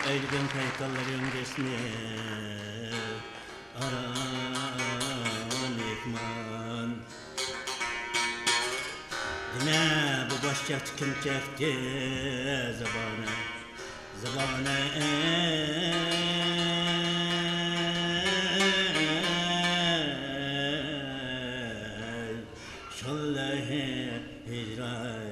eğilgen kaykalların resmi aran ekman. Dine bu başçak kim çekti zabana zabana şallahi hicran.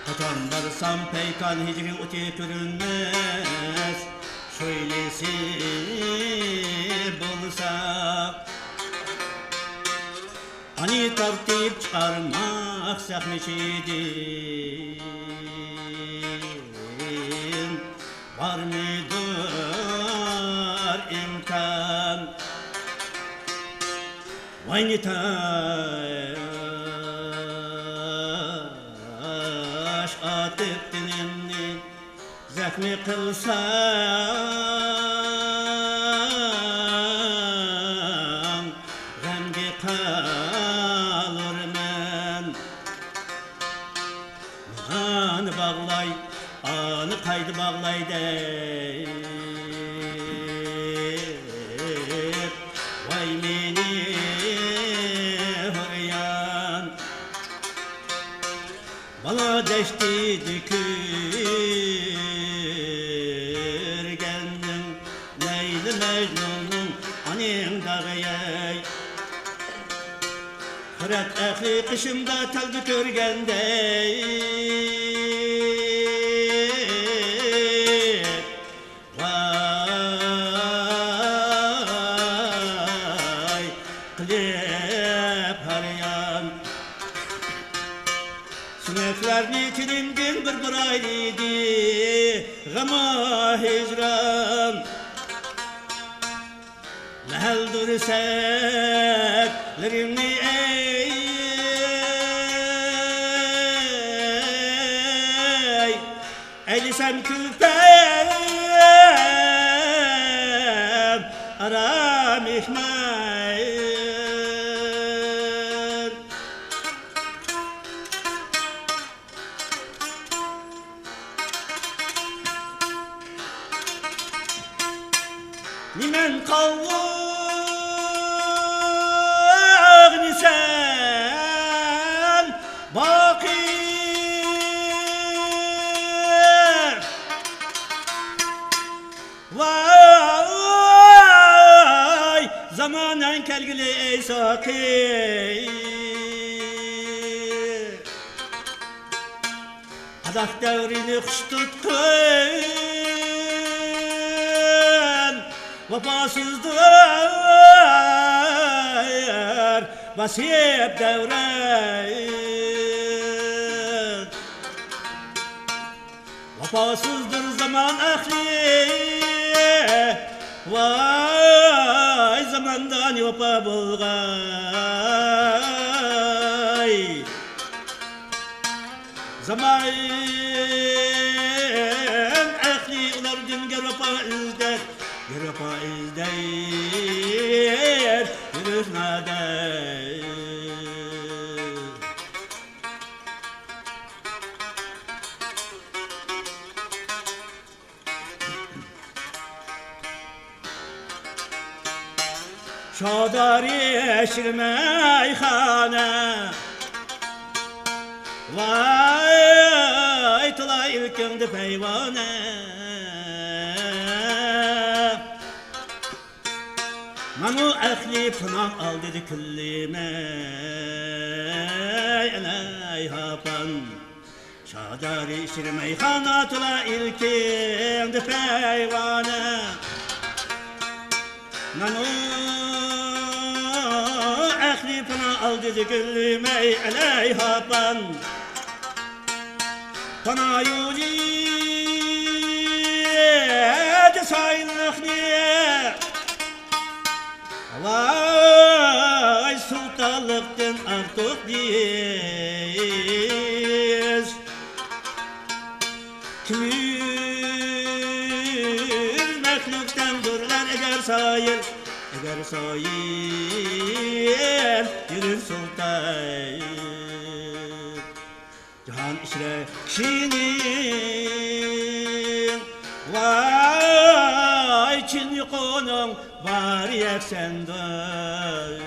Kaçan varsam peykan hicri uti görünmez. Şöylesi bulsa hani tartip çıkarmak sahneşidir. Var mıdır imkan? Vay taş atıp dinimni zahmi kılsam remgi kalırmen. Anı bağlay, anı kaydı bağlay deyip vay meni hıryan. Bana deşti dükürgendim Leyli Mecnun'un anin dağıyay. Hırat ehli kışımda talgı körgendey. Vay klep haryan. Süneklerini tilimdin bir ayrıydı gama hicran. Lehel durseklerimni ey eylisem küpem aram ihmal. Nimen kavvağını sen bakir. Vay zamanen kelgili ey sakir. Adak devrini kuş tutkun vefasızdır vasiyet devret. Vefasızdır zaman ahli. Vay zamandan vefa bulgay. Zaman ahli ular dünge vefa izler. Vefa izler yürür nader. Şadari eşir meyhane. Vay tıla ilkindi peyvane. Manu ehli pınah al dedi küllime eley hapan. Şadari eşir meyhane tıla ilkindi peyvane. Manu ehli pınah al dedi küllime eley hapan. Pana yulid sayıllıkni. Vay sultanlıktan artık biz. Kimir mehluktan durlar eğer sayıl. Eğer sayıl yürür sultan. Cihan işrekşinin vay Çin yukonun var yeksendir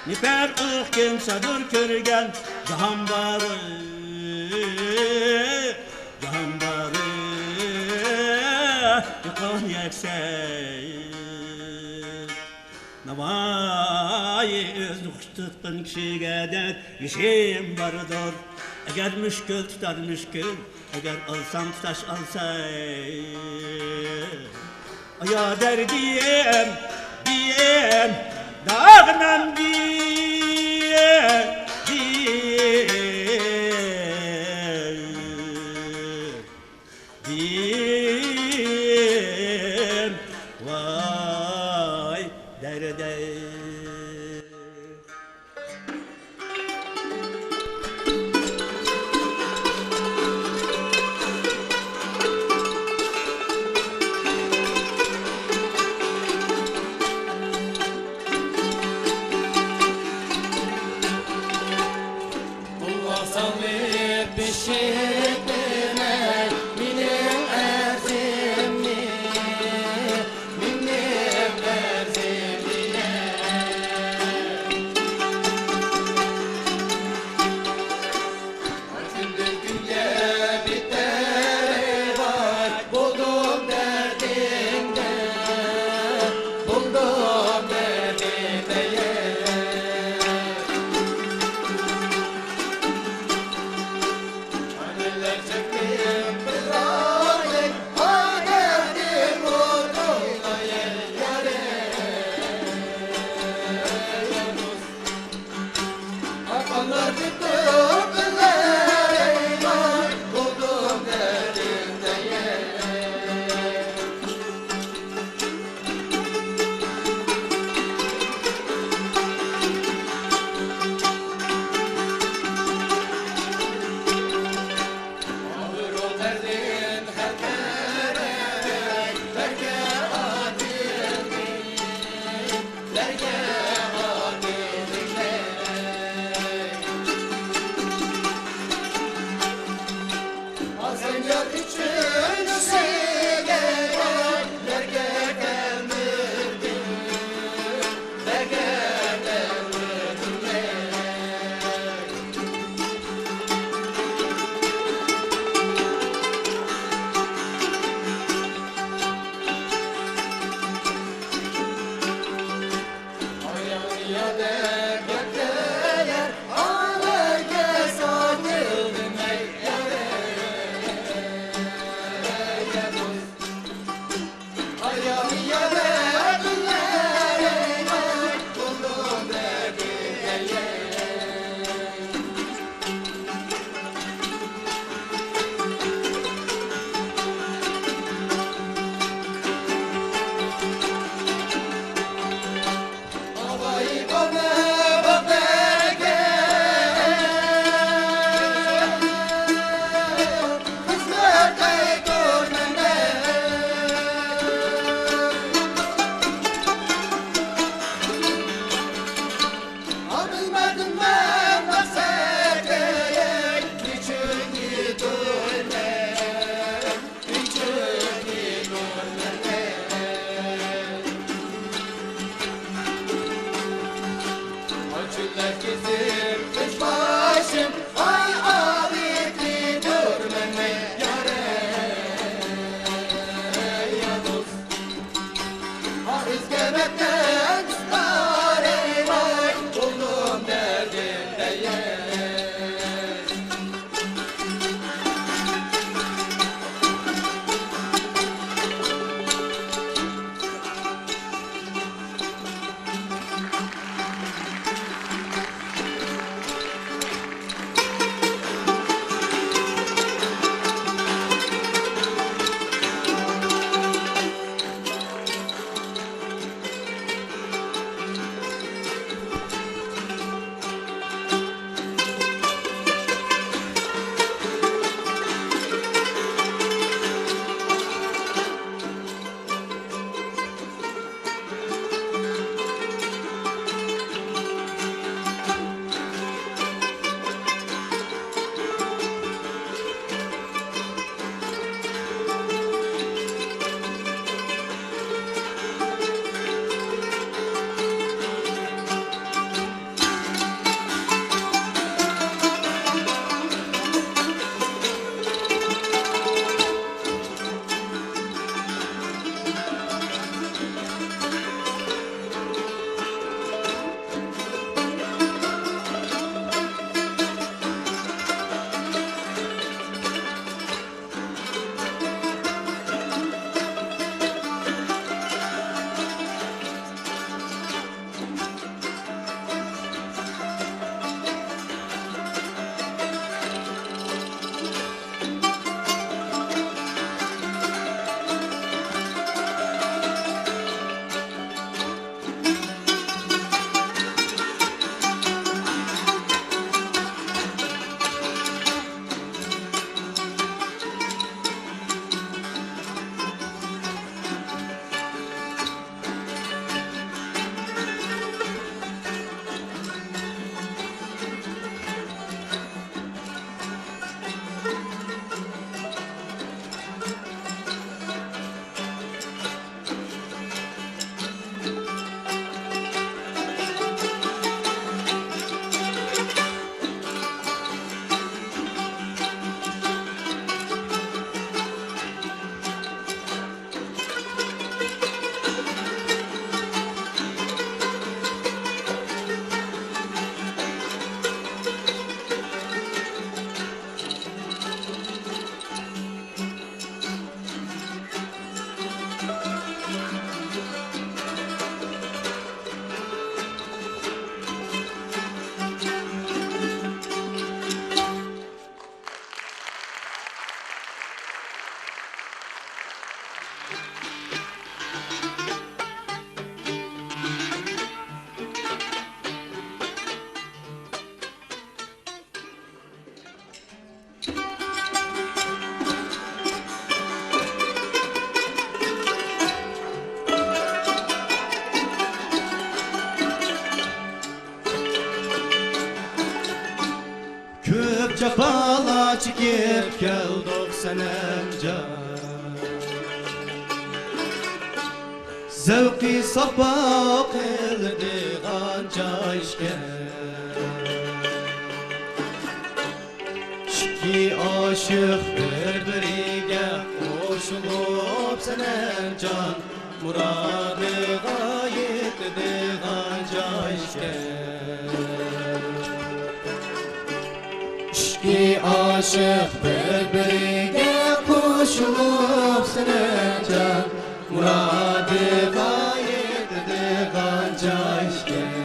Niper uğken sadır körgen Cahan barı Cahan barı Yukon yeksen Navai öz nuqtutkun kişiga der işim barıdır Eğer müşkül tutar müşkül Eğer alsam tutaş alsay Aya der diyem diyem Dağınan diyem diyem Vay derde keldik senem can Zevki sabah kıldıgan cayşken Şiki aşık birbiriga koşulup senem can Muradıga yetdigan cayşken Şiki aşık birbiriga koşulup senem can Muradıga yetdigan cayşken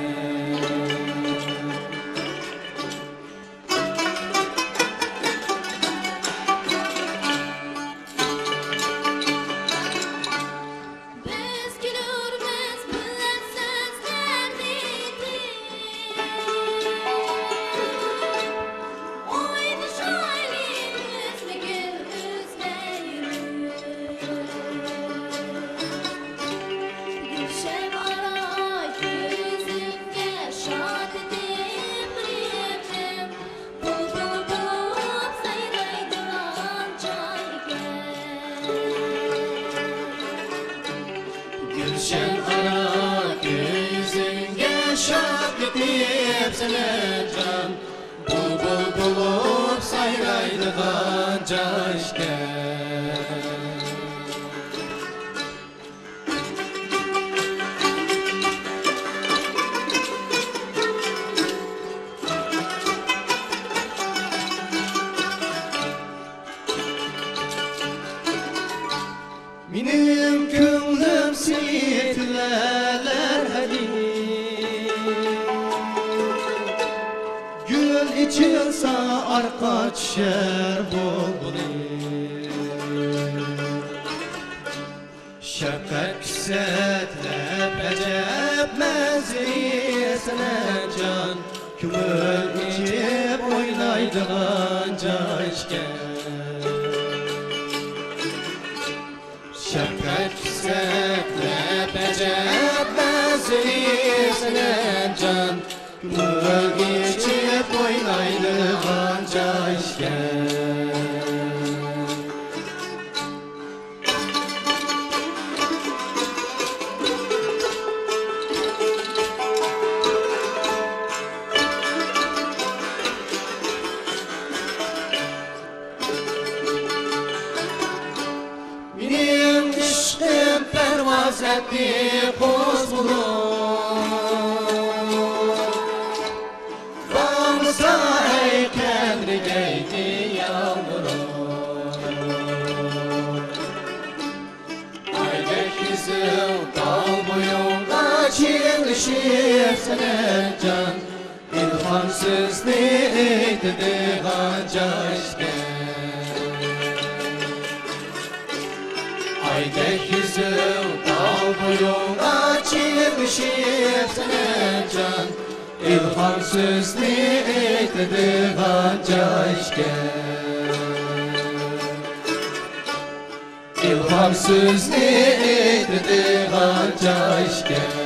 Gülşen ara gözünge şak etip senem can Bulbul bulup sayraydıgan cayşken Minim könglim sitleler hali Gül içilse arka düşer bulbuli Şefkat küsetlep ecep menzili senem can Kümül içip oynaydıgan cayşken Şefkat küsetlep ecep menzili senem can Kümül içip oynaydıgan cayşken Benim işkim pervaz etti koz bulup Bağımsa ey kendrigeydi yağmurum Aydek yüzüm dal boyunca çiğnişip senem can İlhamsız neydigan cayşken Aydek yüzüm dal boyunca çiğnişip senem can İlhamsız neydigan cayşken İlhamsız neydigan cayşken